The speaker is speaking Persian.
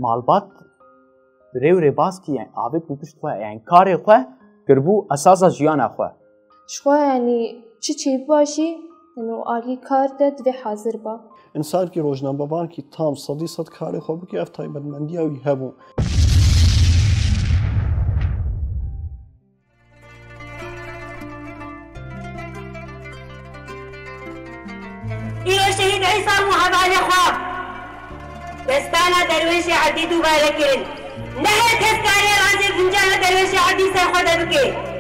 مالبات رێو ڕێباسکی ئابێت بوو پشت خۆ یان کارێ خۆ کردبوو ئەساسە ژیانە خۆ شخوا ینی چی باشی و ئالی کار دە divê حازر بە ئینسانکی ڕۆژنامەبانکی تام 100% کارێ خۆ بکە ئەف تایبەتمەندیە وی هەبوو ئیرۆ شەهید عیسا موهەبانە خوا دەستانە دەروێشی عەبدی دووبارەکردن نەهێت کەس کارێ ڕازێ فنجانە دەروێشی عەبدی سەر خۆ دەبکێ